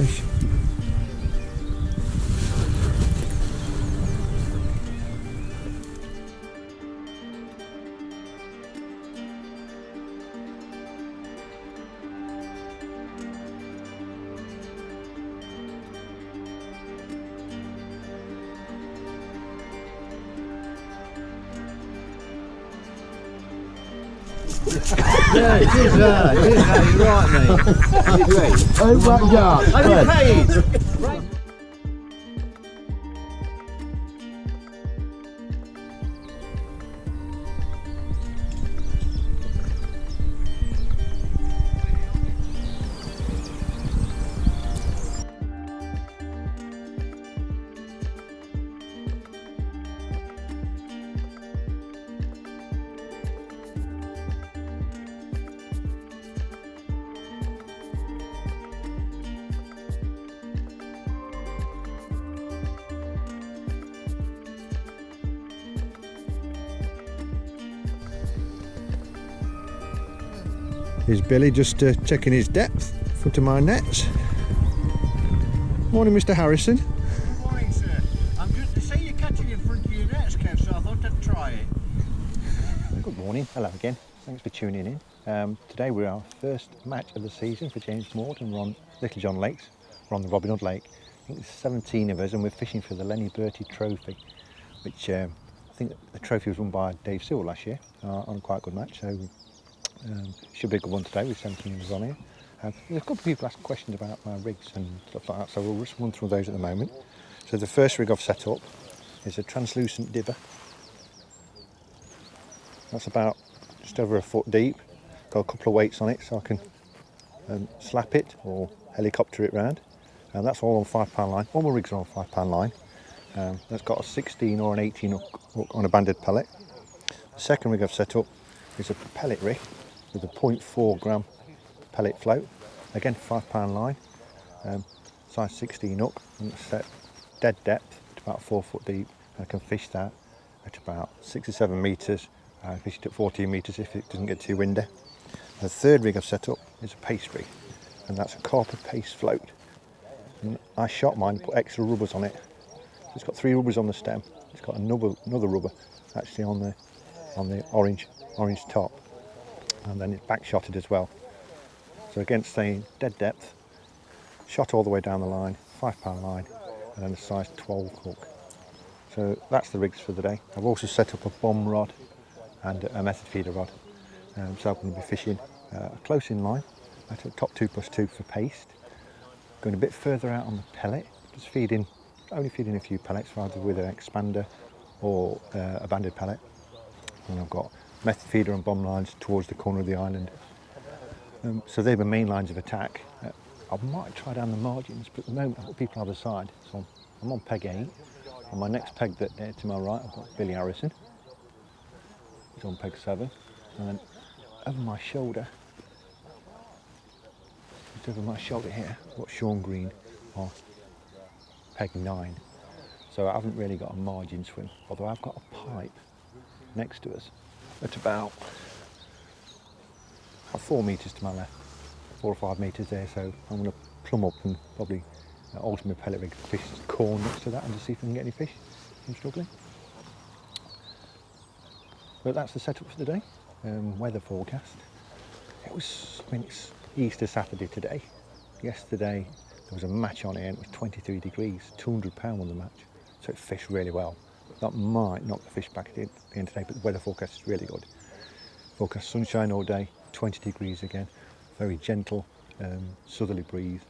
fish. Yeah, it is that, you're right, mate. Oh my God! Are you paid? Right. Here's Billy just checking his depth in front of my nets. Morning, Mr. Harrison. Good morning, sir. I'm just to say you're catching in front of your nets, Kev, so I thought I'd try it. Good morning. Hello again. Thanks for tuning in. Today we're our first match of the season for James Maude, and we're on Little John Lakes. We're on the Robin Hood Lake. I think there's 17 of us, and we're fishing for the Lenny Burton Trophy, which I think the trophy was won by Dave Sewell last year on a quite good match. So should be a good one today with 17 of us on here. There's a couple of people asking questions about my rigs and stuff like that, so we'll just run through those at the moment. So the first rig I've set up is a translucent dibber. That's about just over a foot deep. Got a couple of weights on it so I can slap it or helicopter it round. And that's all on £5 line. All my rigs are on £5 line. That's got a 16 or an 18 hook on a banded pellet. The second rig I've set up is a pellet rig with a 0.4 gram pellet float. Again, £5 line, size 16 hook, and it's set dead depth to about 4 foot deep. I can fish that at about 6 or 7 metres. I fish it at 14 metres if it doesn't get too windy. The third rig I've set up is a paste rig, and that's a carper paste float. And I shot mine and put extra rubbers on it. So it's got 3 rubbers on the stem. It's got another rubber actually on the orange top, and then it's back shotted as well. So again, staying dead depth, shot all the way down the line, £5 line, and then a size 12 hook. So that's the rigs for the day. I've also set up a bomb rod and a method feeder rod. So I'm going to be fishing close in line at a top 2+2 for paste. Going a bit further out on the pellet, just only feeding a few pellets, either with an expander or a banded pellet. And I've got method feeder and bomb lines towards the corner of the island. So they're the main lines of attack. I might try down the margins, but at the moment I've got people either side. So I'm on peg 8. On my next peg to my right, I've got Billy Harrison. He's on peg 7. And then over my shoulder, just over my shoulder here, I've got Sean Green on peg 9. So I haven't really got a margin swim, although I've got a pipe next to us at about 4 metres to my left, 4 or 5 metres there, so I'm going to plumb up and probably alter my pellet rig, fish corn next to that and just see if I can get any fish. I'm struggling. But that's the setup for the day. Weather forecast. It's Easter Saturday today. Yesterday there was a match on it and it was 23 degrees, £200 won the match. So it fished really well. That might knock the fish back at the end of the day, but the weather forecast is really good. Forecast sunshine all day, 20 degrees again, very gentle southerly breeze.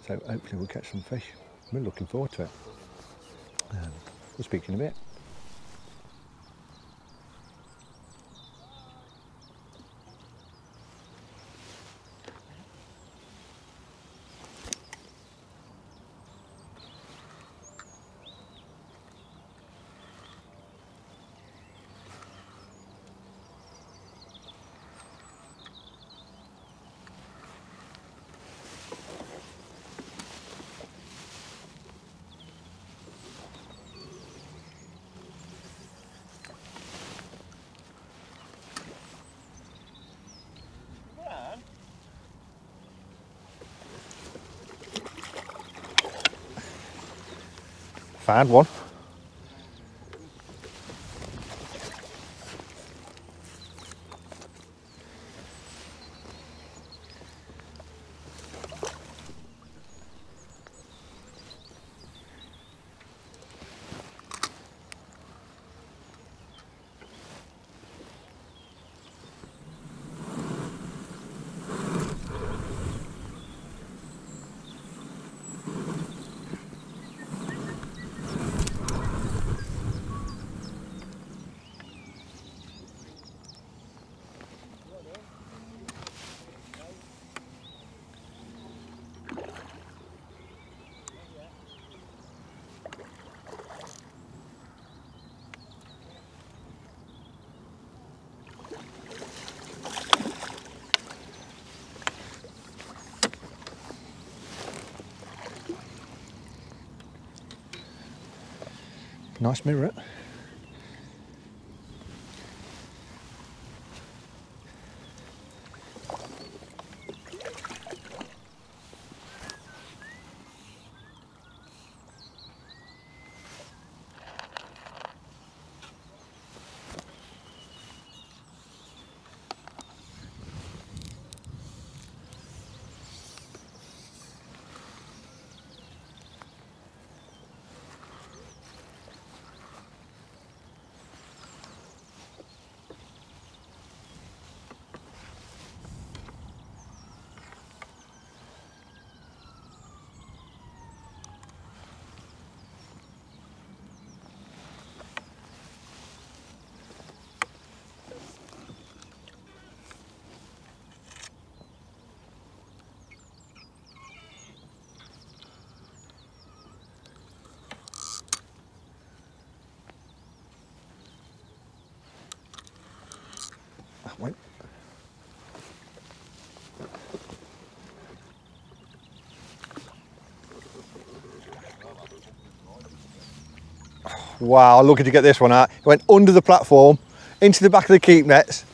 So hopefully we'll catch some fish. We're looking forward to it. We'll speak to you in a bit. Found one. Nice mirror. Wait. Wow, lucky to get this one out. It went under the platform, into the back of the keep nets,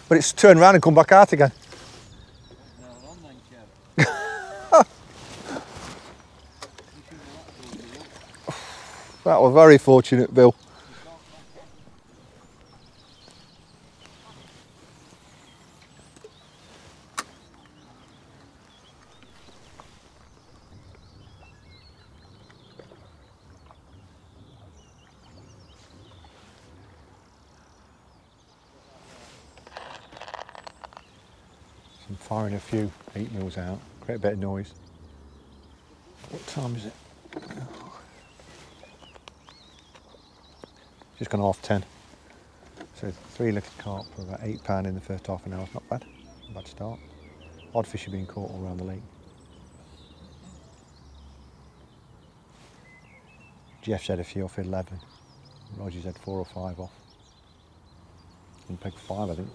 but it's turned around and come back out again. That was very fortunate, Bill. I'm firing a few 8mm out, create a bit of noise. What time is it? Just gone half 10. So 3 little carp for about £8 in the first half an hour. Not bad. Not bad start. Odd fish are being caught all around the lake. Jeff said a few off 11. Roger's had 4 or 5 off. And pegged 5, I think.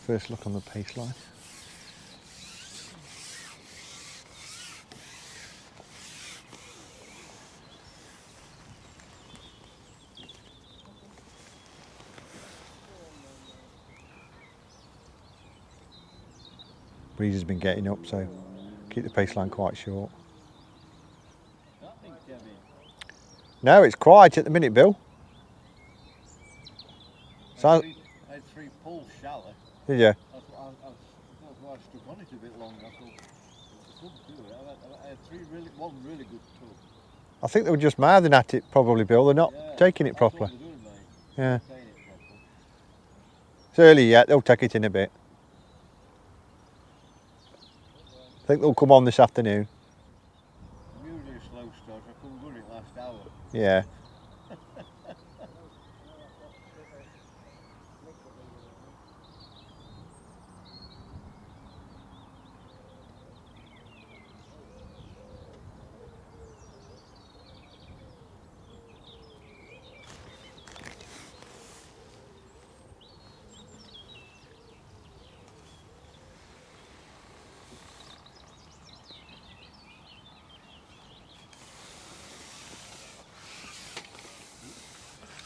First look on the pace line. Breeze has been getting up, so keep the pace line quite short. No, it's quiet at the minute, Bill. I had 3 pulls shallow. Did you? That's why I stuck on it a bit longer. I thought, I couldn't do it. I had one really good tug. I think they were just mouthing at it, probably, Bill. They're not taking it properly. That's what they're doing, mate. Yeah. Taking it properly. It's early yet, they'll take it in a bit. I think they'll come on this afternoon. Usually a slow start. I couldn't do it last hour. Yeah.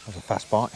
That was a fast bite.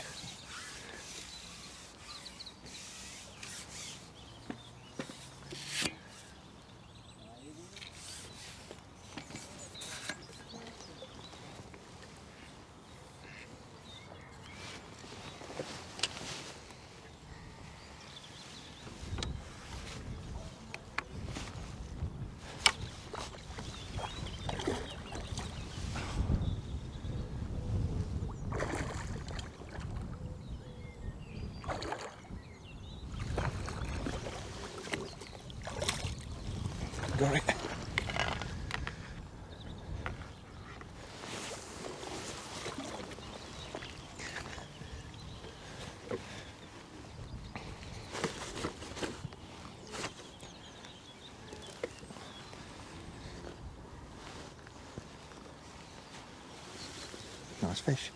fish.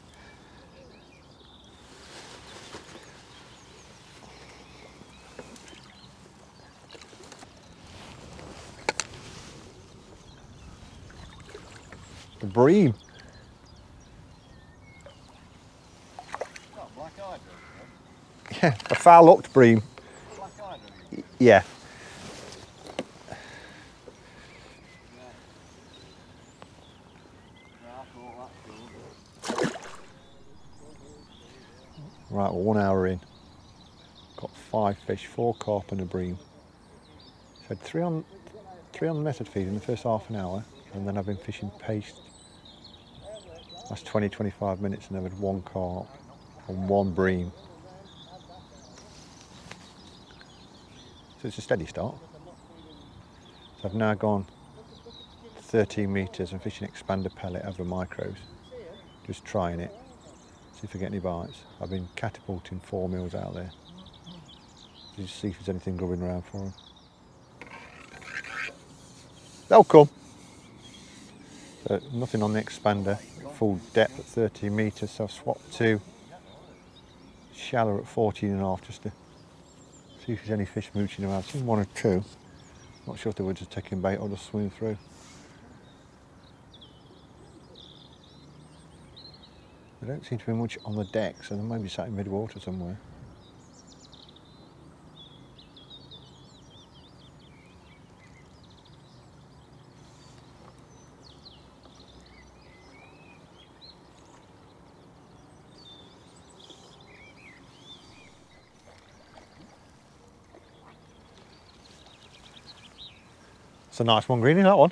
The bream. Not black-eyed, though. Yeah, a foul-hooked bream. Black-eyed, are you? Yeah. Yeah, I thought that's good. Right, well, 1 hour in. Got 5 fish, 4 carp and a bream. So had three on the method feed in the first half an hour, and then I've been fishing paste last 20-25 minutes, and I've had 1 carp and 1 bream. So it's a steady start. So I've now gone 13 metres and fishing expander pellet over micros, just trying it, see if I get any bites. I've been catapulting 4 mils out there, just see if there's anything grubbing around for them. They'll come. But nothing on the expander, full depth at 13 metres, so I've swapped to shallow at 14.5 just to see if there's any fish mooching around. I've seen 1 or 2, not sure if they were just taking bait or just swimming through. There don't seem to be much on the deck, so they may be sat in mid-water somewhere. It's a nice one, Greenie, that one.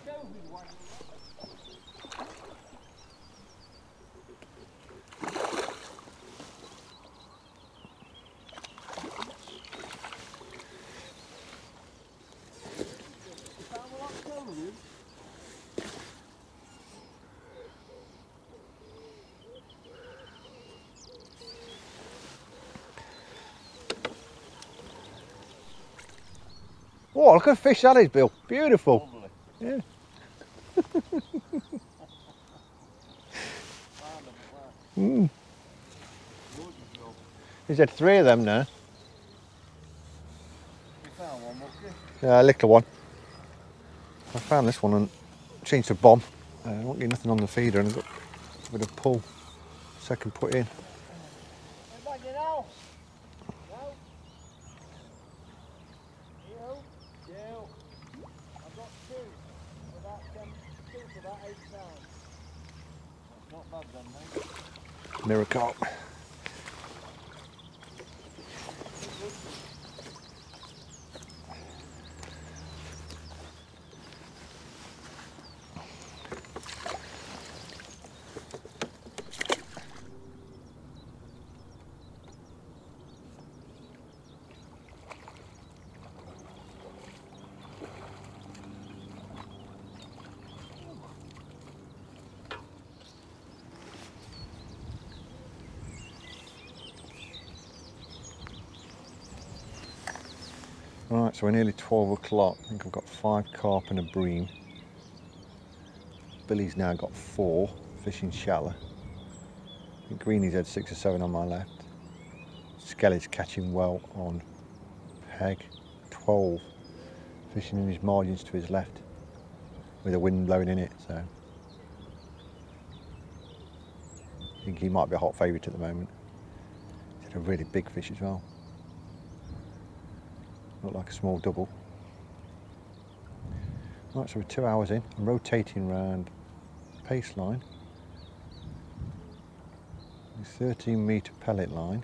Oh, look at the fish that is, Bill. Beautiful. Lovely. Yeah. Mm. He's had 3 of them now. You found one, Mucky? Yeah, a little one. I found this one and changed the bomb. I won't get nothing on the feeder, and I've got a bit of pull. Second put in. I've got 2 for about 2 for about 8 pounds. That's not bad then, mate. Mirror carp. Right, so we're nearly 12 o'clock. I think I've got 5 carp and a bream. Billy's now got 4, fishing shallow. I think Greenie's had 6 or 7 on my left. Skelly's catching well on peg. 12, fishing in his margins to his left, with the wind blowing in it, so I think he might be a hot favourite at the moment. He's had a really big fish as well. Looked like a small double. Right, so we're 2 hours in. I'm rotating round pace line, the 13 metre pellet line,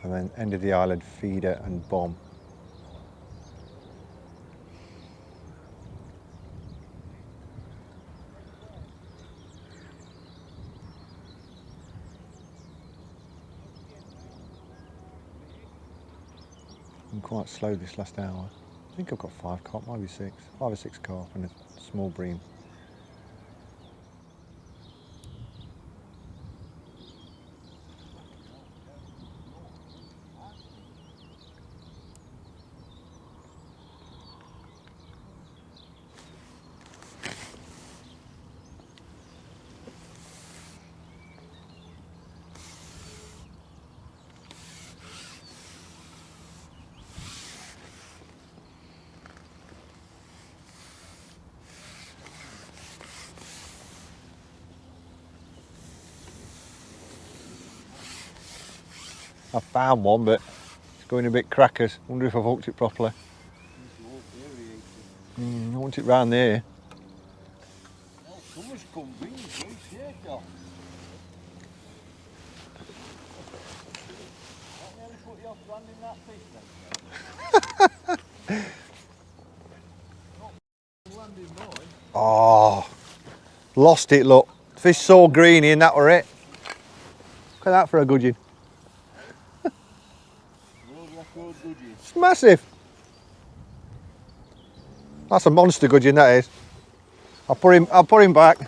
and then end of the island feeder and bomb. I'm quite slow this last hour. I think I've got 5 carp, maybe 6, 5 or 6 carp and a small bream. I found one, but it's going a bit crackers. Wonder if I've hooked it properly. I want it round there. Well, summer's come, green, shake off. Don't nearly put your hand in that fish then. Landing mine. Oh, lost it, look. Fish so greeny and that were it. Look at that for a gudgeon. World record gudgeon. It's massive. That's a monster gudgeon, that is. I'll put him back.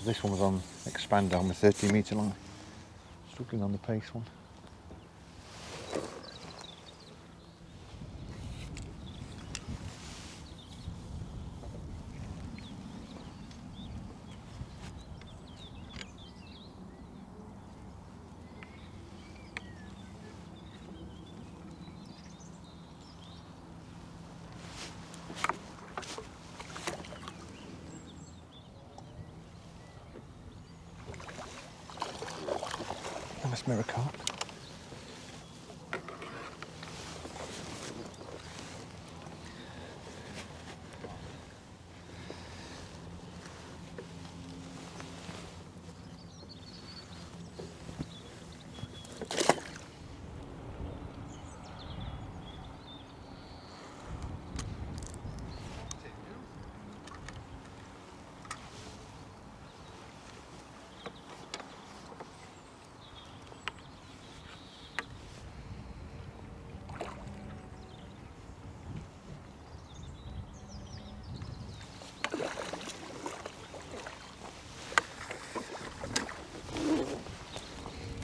This one was on expander on the 30-metre line. Struggling on the pace one. Nice mirror carp.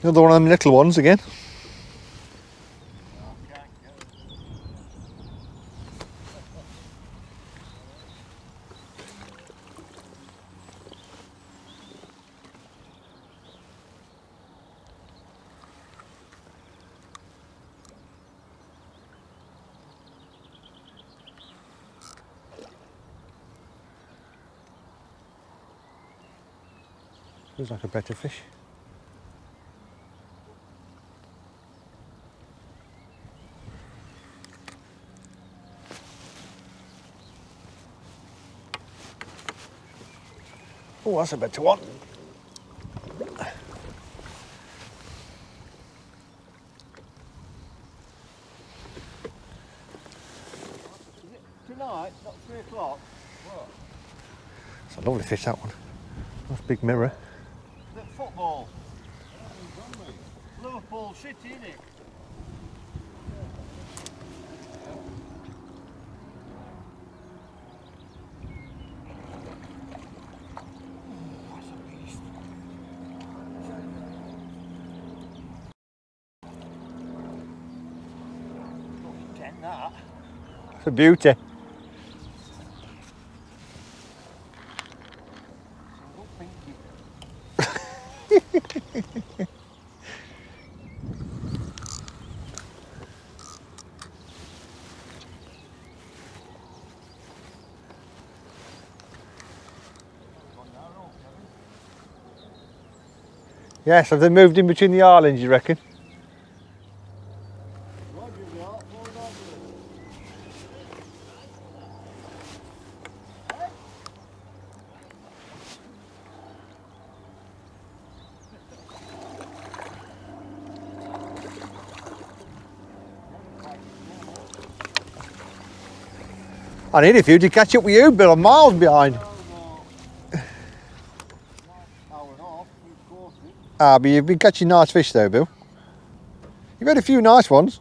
Another one of them little ones again. Feels like a better fish. Oh, that's a better one. Tonight, not 3 o'clock. What? It's a lovely fish, that one. Nice big mirror. The football. Liverpool City, innit? That. It's a beauty. Yes, have they moved in between the islands, you reckon? I need a few to catch up with you, Bill. I'm miles behind. Ah, but you've been catching nice fish though, Bill. You've had a few nice ones.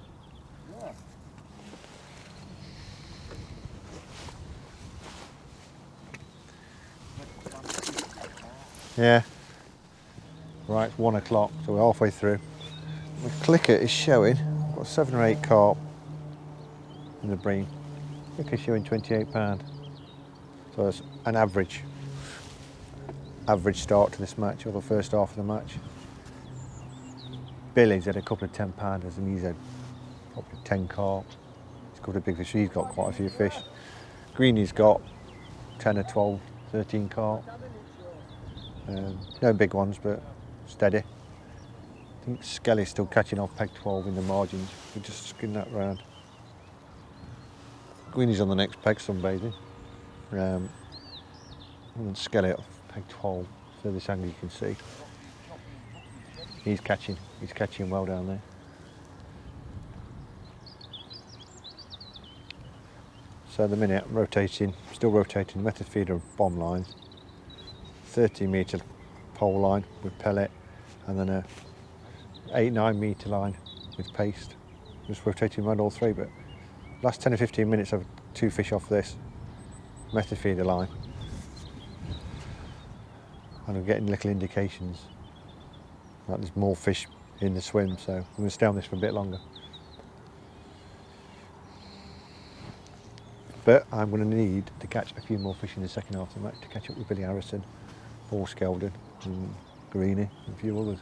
Yeah. Right, it's 1 o'clock, so we're halfway through. The clicker is showing, got 7 or 8 carp in the bream. Clicker's showing £28. So that's an average start to this match, or the first half of the match. Billy's had a couple of £10-pounders and he's had probably 10 carp, He's got a big fish. He's got quite a few fish. Greenie's got 10 or 12, 13 carp. No big ones, but steady. I think Skelly's still catching off peg 12 in the margins. We just skin that round. Greenie's on the next peg, sunbathing. And then Skelly off peg 12, furthest angle you can see. He's catching well down there. So at the minute I'm rotating, still rotating method feeder and bomb lines. 30 metre pole line with pellet, and then a 8-9 metre line with paste. Just rotating around all three, but last 10 or 15 minutes I've 2 fish off this method feeder line. And I'm getting little indications that there's more fish in the swim, so I'm going to stay on this for a bit longer. But I'm going to need to catch a few more fish in the second half of the match to catch up with Billy Harrison, Paul Skeldon and Greenie and a few others.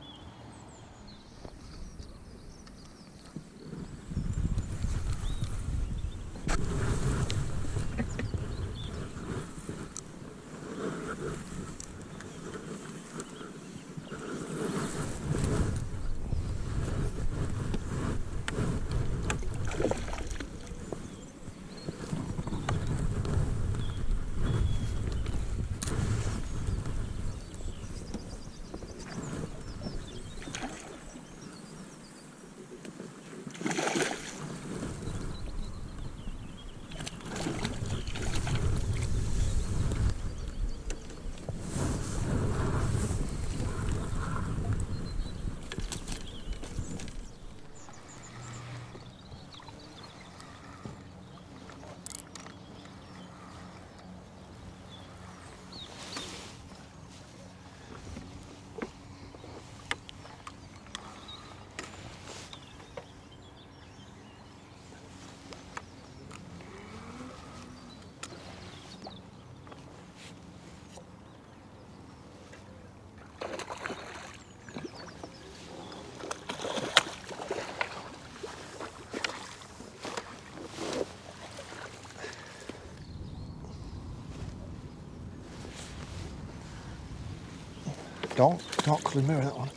Dark coloured mirror, that one.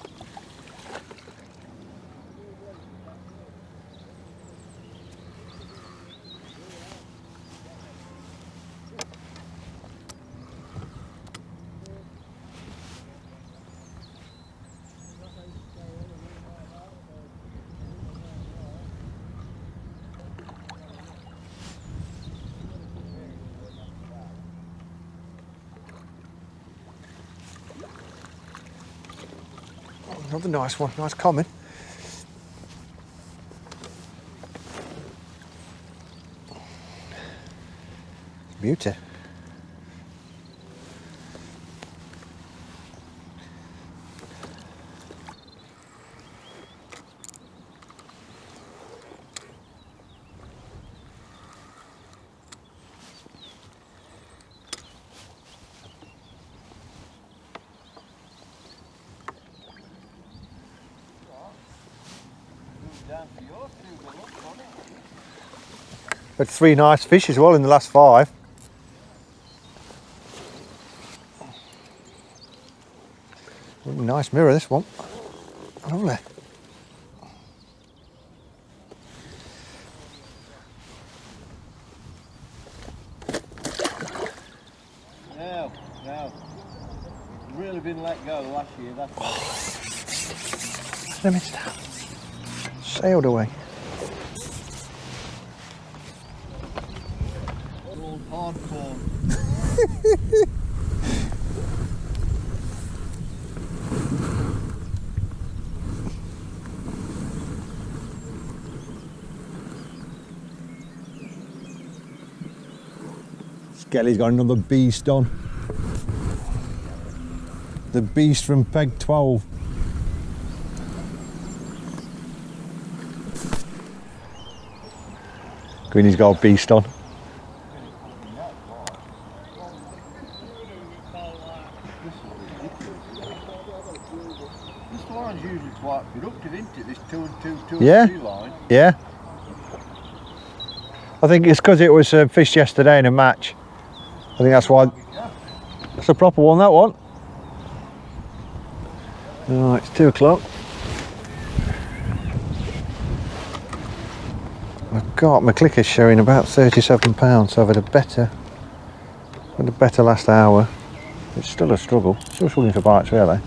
Another nice one, nice common. Beauty. Had 3 nice fish as well in the last 5. Nice mirror, this one. Lovely. Now, really been let go last year. Let me stop. Sailed away. All hardcore. Skelly's got another beast on. The beast from peg 12. Greenie's got a beast on. This line's usually quite productive, isn't it? This 2 and 2, 2 Yeah. and 3 line. Yeah. I think it's because it was fished yesterday in a match. I think that's why. That's a proper one, that one. Right, it's 2 o'clock. I've got my clicker showing about 37 pounds, so I've had a better last hour. It's still a struggle, still struggling for bites really.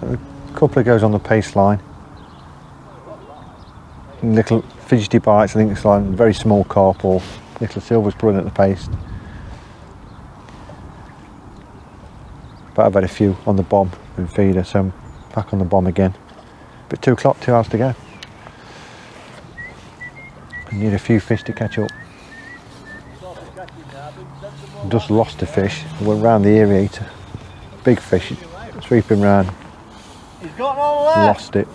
A couple of goes on the paste line. Little fidgety bites, I think it's like very small carp or little silvers pulling at the paste. But I've had a few on the bomb and feeder, so I'm back on the bomb again. But 2 o'clock, 2 hours to go. I need a few fish to catch up. I've just lost a fish. I went round the area to big fish, sweeping round. He's got all that. Lost it.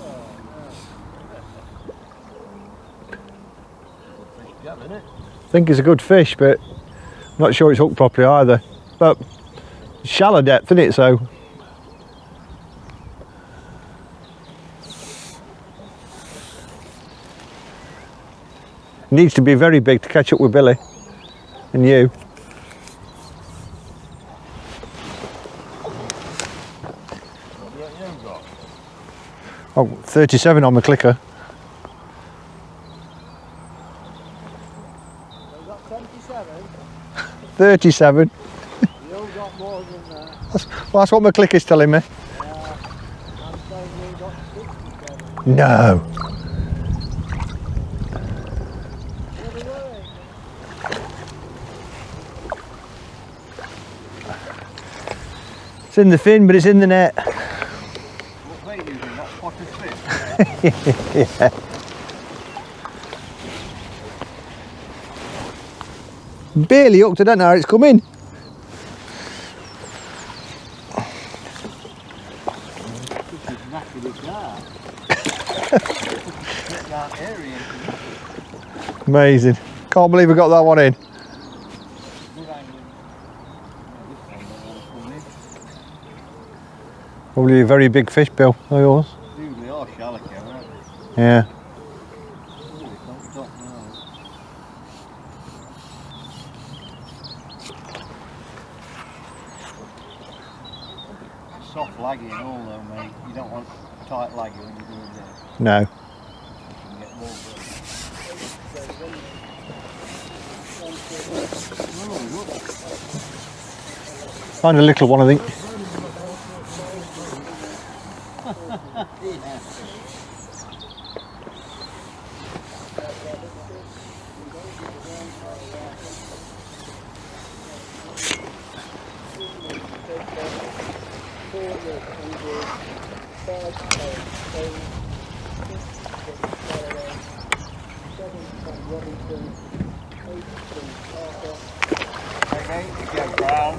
I think it's a good fish, but I'm not sure it's hooked properly either. But it's shallow depth, isn't it? So it needs to be very big to catch up with Billy and you. Oh, 37 on the clicker. 37. You all got more than that. That's what my clicker's telling me. I'm saying you got 67. No. What are you doing? It's in the fin, but it's in the net. What weight are you using? That's potted fish? Yeah. Barely hooked, I don't know how it's come in. This is knackered as that. Area. Amazing. Can't believe I got that one in. Good angling. This one don't want to come in. Probably a very big fish, Bill. Are yours? Dude, they are shallow, aren't they? Yeah. Oh, they don't stop now. Soft laggy and all though, mate. You don't want tight laggy when you're doing this. No. You can get more. Oh, look. Find a little one, I think. Yeah. Okay, you go brown.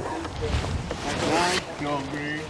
Nice, go green.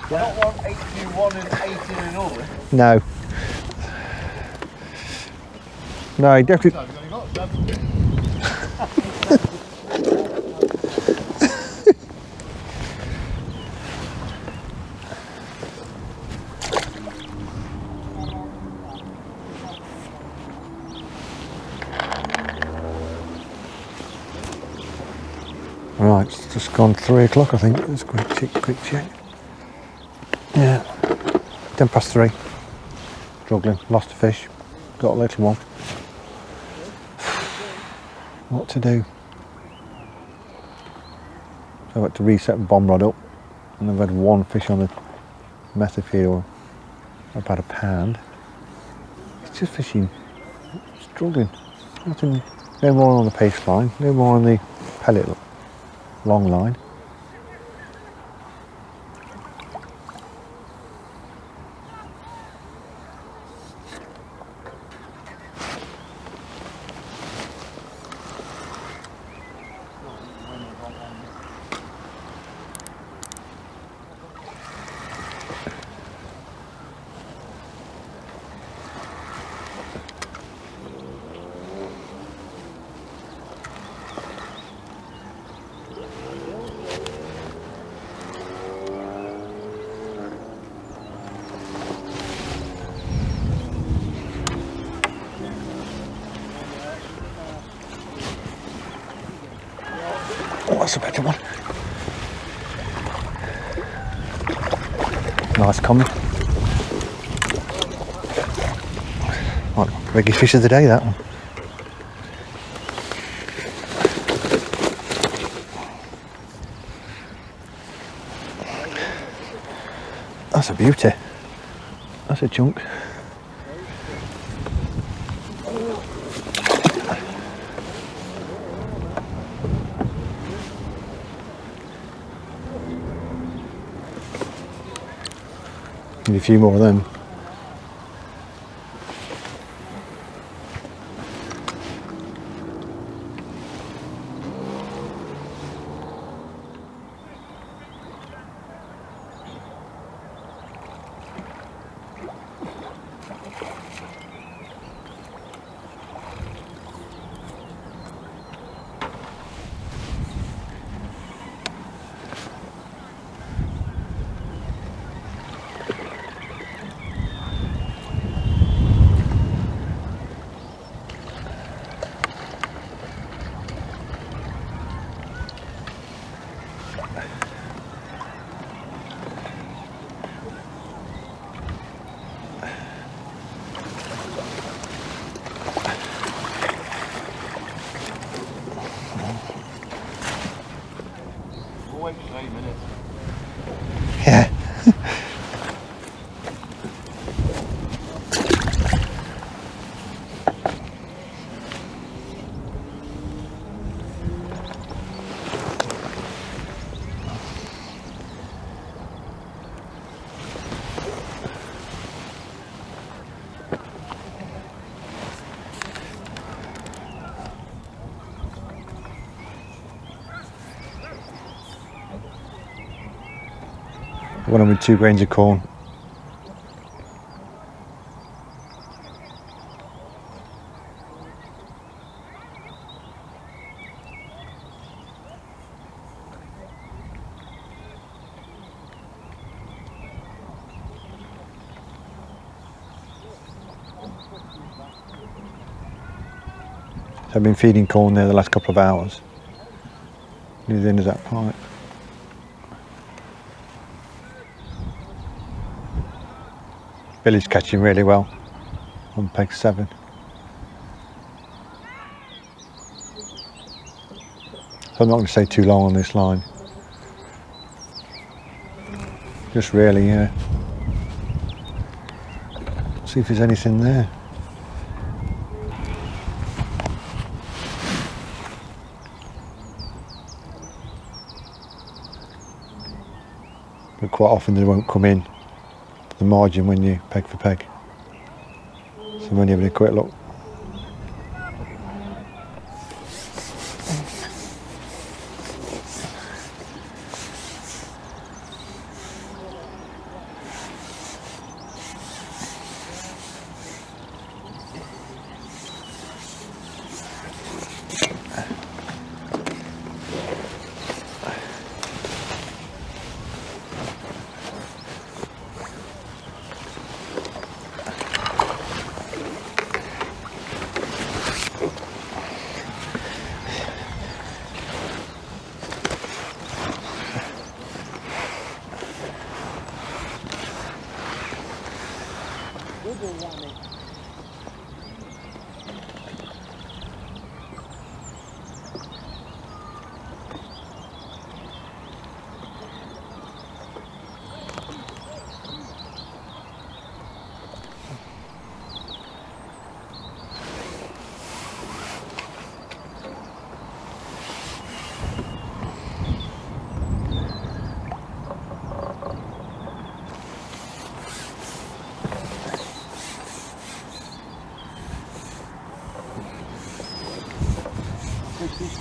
You don't want 8 in one and 8 in another. No. No, he definitely. Right, it's just gone 3 o'clock, I think. Let's quick check. Yeah, 3:10. Struggling, lost a fish, got a little one. What to do? So I've got to reset the bomb rod up, and I've had one fish on the method feed or about a pound. It's just fishing, struggling. Nothing, no more on the paste line, no more on the pellet long line. Oh, that's a better one. Nice comment. Right, biggest fish of the day, that one. That's a beauty. That's a chunk. Need a few more of them. We'll wait 3 minutes. Yeah. One with 2 grains of corn. So I've been feeding corn there the last couple of hours. Near the end of that pipe. Billy's catching really well on peg 7. So I'm not going to stay too long on this line. Just really, yeah. See if there's anything there. But quite often they won't come in the margin when you peg for peg. So I'm only having a quick look.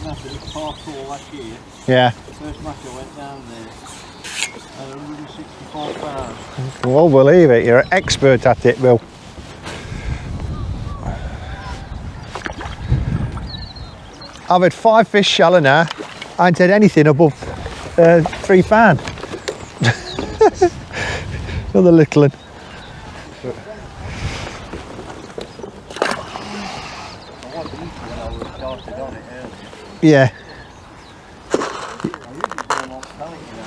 match at the parkour last year. Yeah. First match I went down there. And 164 pounds. Well, believe it. You're an expert at it, Bill. I've had 5 fish shallow now. I ain't had anything above £3. Another little one. I wasn't eating when I was started on it earlier. Yeah. I usually go on pellet, you know.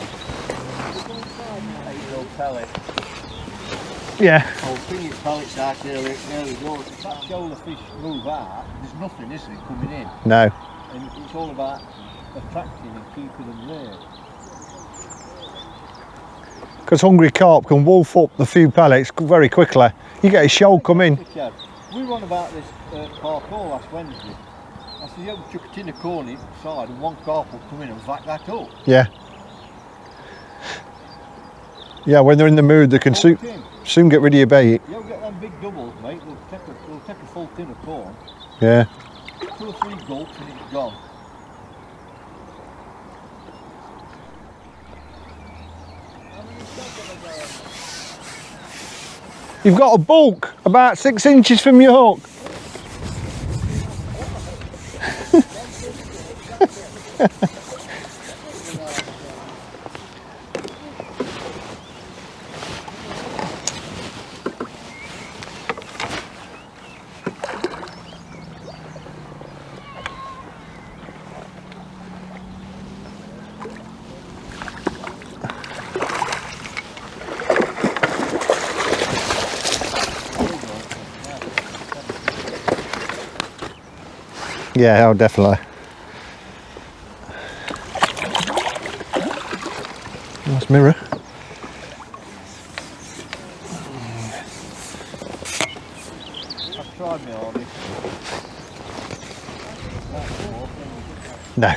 8 pellet. Yeah. I'll bring it pellets out early doors. If that shoulder fish move out, there's nothing, is there, coming in? No. And it's all about attracting and keeping them there. Because hungry carp can wolf up the few pellets very quickly. You get a shoal come in. We were on about this parkour last Wednesday. I said, yeah, we chuck it in the corner side and one carp will come in and back that up. Yeah. Yeah, when they're in the mood, they can soon get rid of your bait. You'll get them big doubles, mate. They'll take a full tin of corn. Yeah. 2 or 3 gulps and it's gone. You've got a bulk about 6 inches from your hook. Yeah, oh, definitely. Nice mirror. I've tried my hardest. No.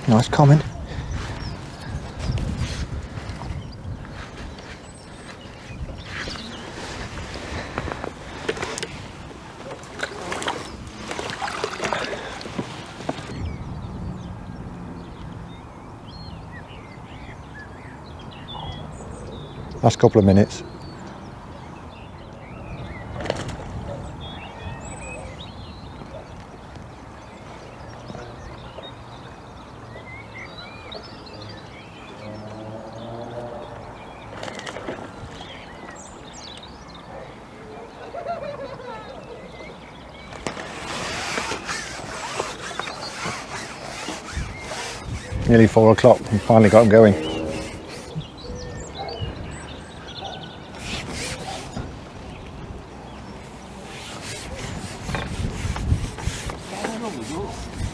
Nice comment. Last couple of minutes. Nearly 4 o'clock and finally got them going.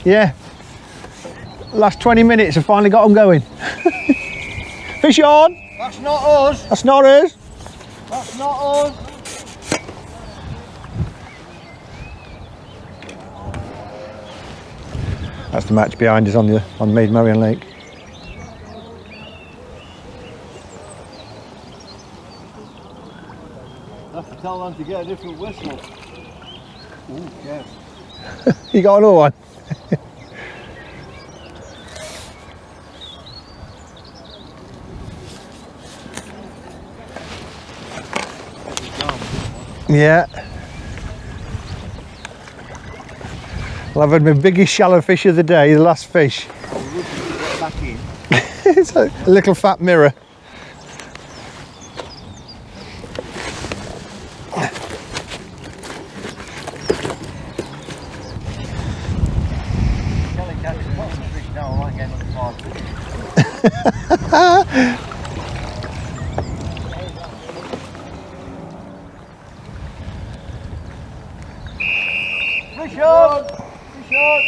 Yeah, last 20 minutes I finally got them going. Fish on! That's not us! That's not us! That's not us! That's the match behind us on Maid Marian Lake. I have to tell them to get a different whistle. Ooh, yes. You got another one? Yeah. Well, I've had my biggest shallow fish of the day, the last fish. Get back in. It's a little fat mirror. Kelly catches lots of fish now, I like getting on the park. Fish on! Fish on!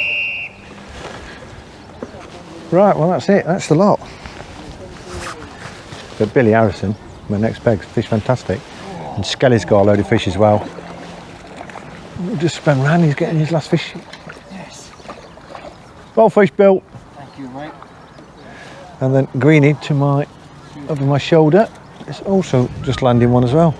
Right, well that's it, that's the lot. But Billy Harrison, my next peg, fish fantastic. And Skelly's got a load of fish as well. We'll just spin round, he's getting his last fish. Yes. Well fish, Bill. Thank you, mate. And then Greenie to my, over my shoulder. It's also just landing one as well.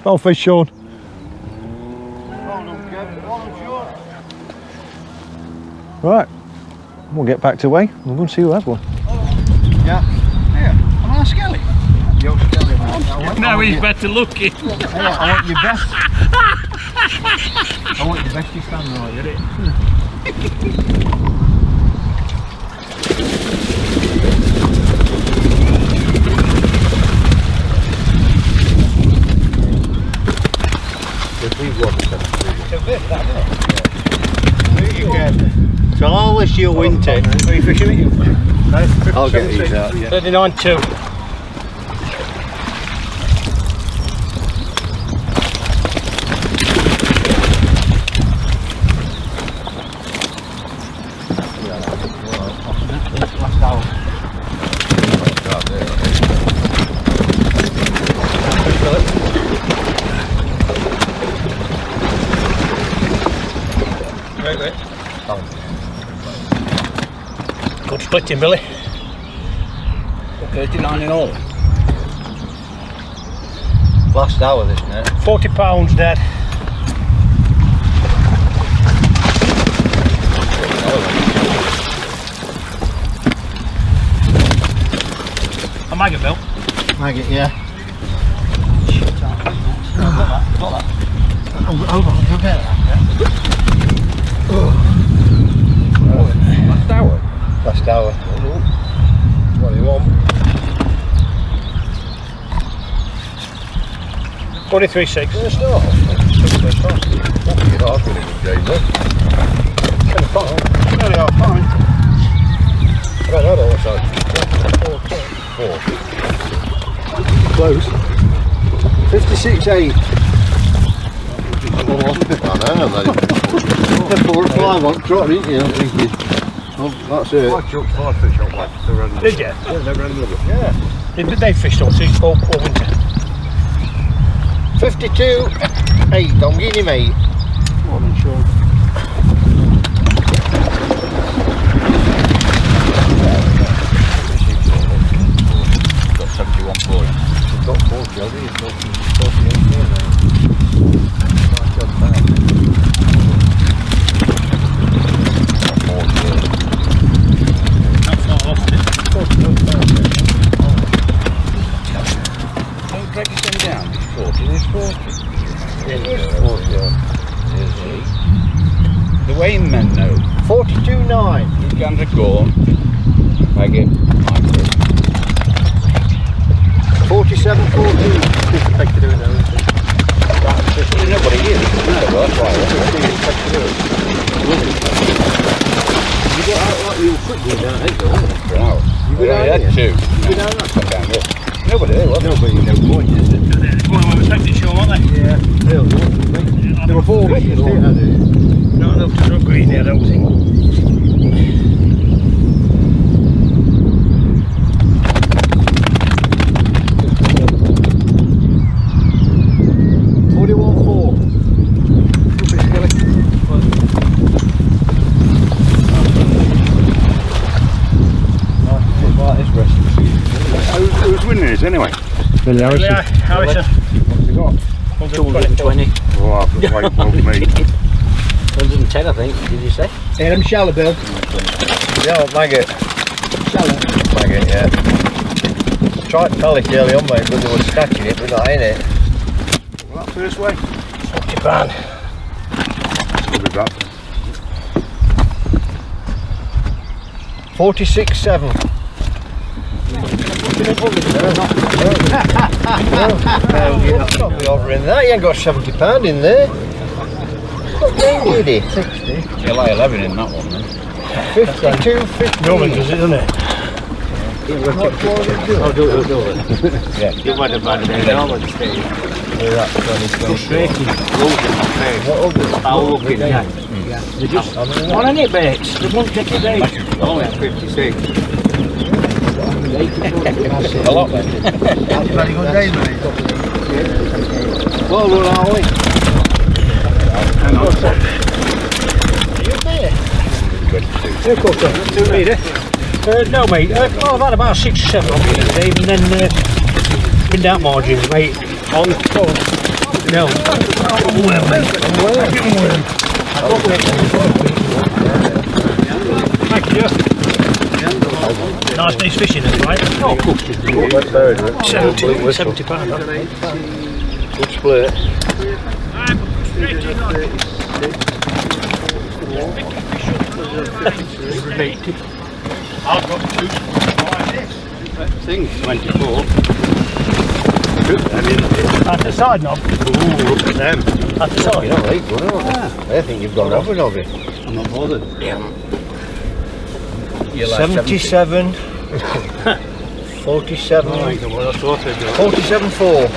Well fish, Sean. Right, we'll get back to weigh and we'll see who has one. Yeah. Yeah. Am I a skelly? You're skelly, mate. Now he's better looking. Yeah, I want your best. I want your best you stand right, get it? So I'll wish you a winter. Are you fishing it? I'll get these out, yeah. 39.2. Good splitting, Billy. 39 in all. Last hour this net. 40 pounds dead. A maggot, Bill. Maggot, yeah. Got that. Hold on, you'll get that. Last hour. Last hour. What do you want? 43.6. You're a start. You're not asking it, James. Nearly half fine. I don't know what size. 4. Close. 56.8. I know, mate. 4 or 5 on trot, didn't you? I'm thinking, oh, that's it. I chucked 5 fish up like the random. Did you? Yeah, they ran another. Yeah. They fished all winter. 52.8 on Guinea, mate. More than sure. Got 71 points. You've got 40, have you? 48 here now. That's not lost it. Don't drag your thing down. It's 40. It's 40. It is 40. The weighing men know. 42.9. He's going to go on. Maggot. 47.14. Take to do it now, isn't it? You know what it is. No, that's right. You got out like you were quick going down, ain't you? Wow. You go down had here? two. You go down that? Come down here. Nobody there, was there? Nobody, no point, is it? It's one of my respected show, aren't they? Yeah. There were 4 meters, didn't they? Not enough to drop green there, I don't think. Who's winning this anyway? Billy Harrison. Yeah, Harrison. What's he got? 120. Oh, I've got way more than me. 110, I think. Did you say? Yeah, them shallow, Bill. Yeah, maggot. Shallow. Maggot, yeah. Tried to tell it early on, mate, but they were scratching it, but not in it. Well, that first way. 40 pound. We'll be back. 46.7. Can't be offering that. You ain't got £70 in there. What game did he? 60. You'll lay 11 in that one, then. 52.50. Roman does it, doesn't it? Oh, do it. Yeah. You might have had it in all the stage. Do that, 20, 20. Frustrating. Losing my face. What other? Foul looking, yeah. They just on any baits. They won't take a bait. Only at 56. A lot then. That's a very good day, mate. Well, run, are we? Hang on. You're there. 2 metre. No mate, I've had about 6 or 7 on me today, and then been down margins, mate. On the phone. No. Well, mate. Thank you. Nice day's fishing, right? Oh, cool. 70 pound. Good split. I've got 2 like this. That thing's 24. At the side knob. Ooh, look at them. At the side. You know, they good, aren't they? I think you've gone over of it. I'm not bothered. Yeah. 77. 47. Oh, I thought they'd do. 47.4.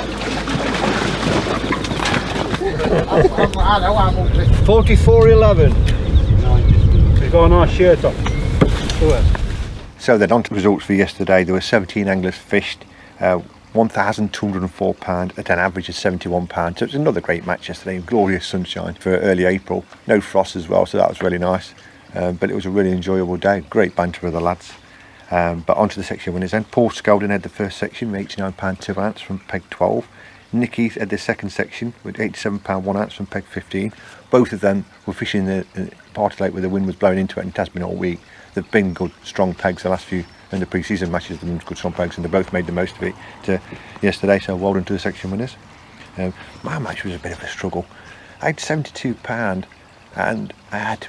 44.11. You've got a nice shirt on. So then on to results for yesterday. There were 17 anglers fished, 1,204 pound at an average of 71 pounds. So it was another great match yesterday. Glorious sunshine for early April. No frost as well, so that was really nice. But it was a really enjoyable day. Great banter with the lads. But on to the section winners then. Paul Scolding had the first section with £89 2 ounce from peg 12. Nicky had the second section with £87 1 ounce from peg 15. Both of them were fishing the party lake where the wind was blowing into it, and it has been all week. They've been good strong pegs the last few in the pre-season matches. They've been good strong pegs, and they both made the most of it yesterday. So well done to the section winners. My match was a bit of a struggle. I had £72 and I had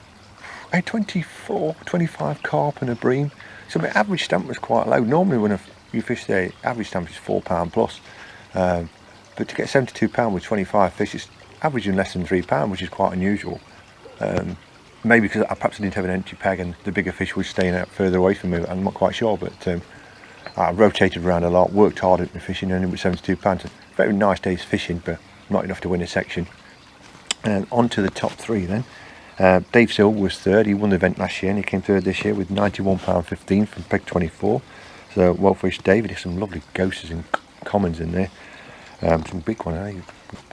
25 carp and a bream. So my average stamp was quite low. Normally when you fish there, average stamp is £4 plus. But to get £72 with 25 fish, it's averaging less than £3, which is quite unusual. Maybe because perhaps I didn't have an empty peg and the bigger fish was staying out further away from me. I'm not quite sure, but I rotated around a lot, worked hard at my fishing, and it was £72. A very nice day's fishing, but not enough to win a section. And on to the top 3 then. Dave Sill was third. He won the event last year and he came third this year with £91.15 from peg 24. So well fished David. There's some lovely ghosties and commons in there. Some big one,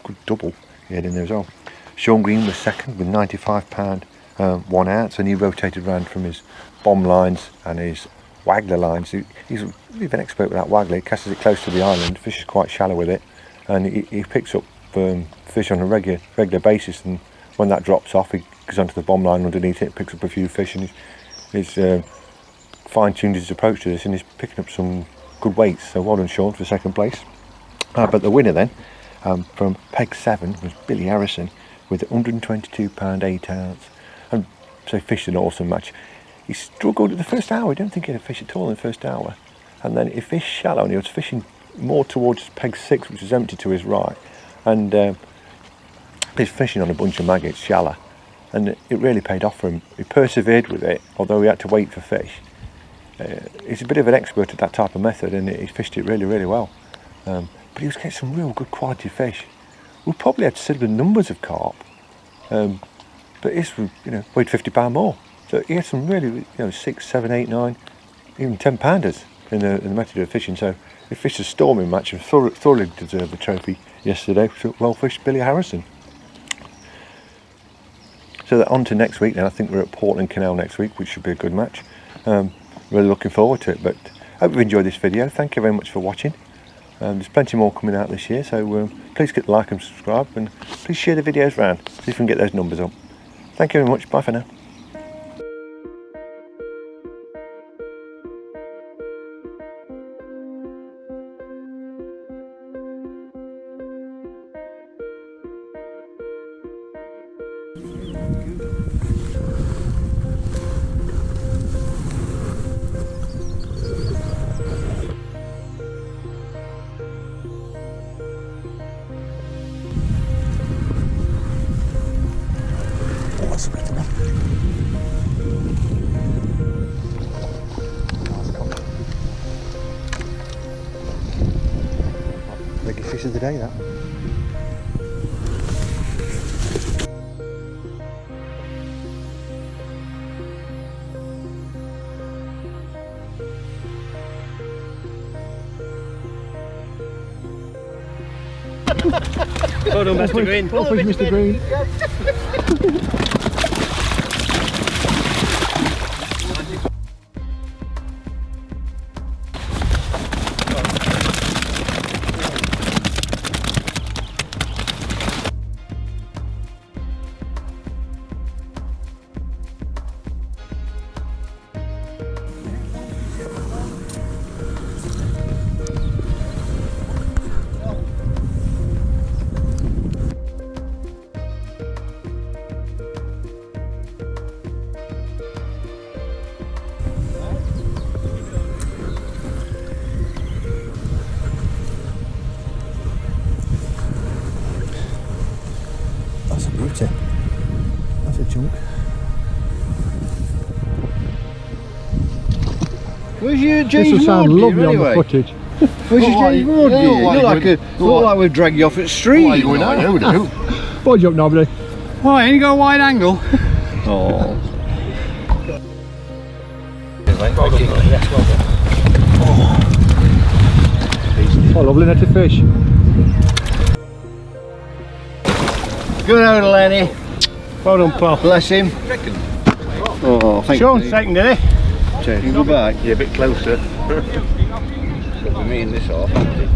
good double he had in there as well. Sean Green was second with £95 1 ounce, and he rotated around from his bomb lines and his waggler lines. He's a bit of an expert with that waggler. He casts it close to the island, fishes quite shallow with it, and he picks up fish on a regular basis, and when that drops off he goes onto the bomb line underneath it, picks up a few fish, and he's fine-tuned his approach to this, and he's picking up some good weights. So well done Sean for second place. But the winner then from peg 7 was Billy Harrison with £122 8 ounce, and so he fished an awesome match. He struggled at the first hour. I don't think he had a fish at all in the first hour, and then he fished shallow, and he was fishing more towards peg 6, which was empty to his right, and he's fishing on a bunch of maggots shallow, and it really paid off for him. He persevered with it, although he had to wait for fish. He's a bit of an expert at that type of method, and he fished it really well. But he was getting some real good quality fish. We probably had similar numbers of carp, but this weighed £50 more. So he had some really 6, 7, 8, 9, even 10 pounders in the method of fishing. So he fished a storming match and thoroughly deserved the trophy yesterday. So well fished Billy Harrison. So on to next week then. I think we're at Portland Canal next week, which should be a good match. Really looking forward to it. But I hope you've enjoyed this video. Thank you very much for watching. There's plenty more coming out this year, so please hit like and subscribe, and please share the videos around, see if we can get those numbers up. Thank you very much. Bye for now. Biggest fish of the day, that. Well done, Mr. Green. Well fish, Mr. Green. That's a beauty. That's a chunk. Where's your This James will sound Maude lovely gear, on anyway? the footage. Where's your James Maude gear? Look like we'd drag you off at street. Why are you going out? No, no. Boy jump nobody. Why, ain't you got a wide angle? Oh. Oh, lovely net of fish. Good old Lenny. Well done, pal. Bless him. Oh, thank Sean you. second, did he? Take you back. Yeah, a bit closer. We're meeting this off, haven't we?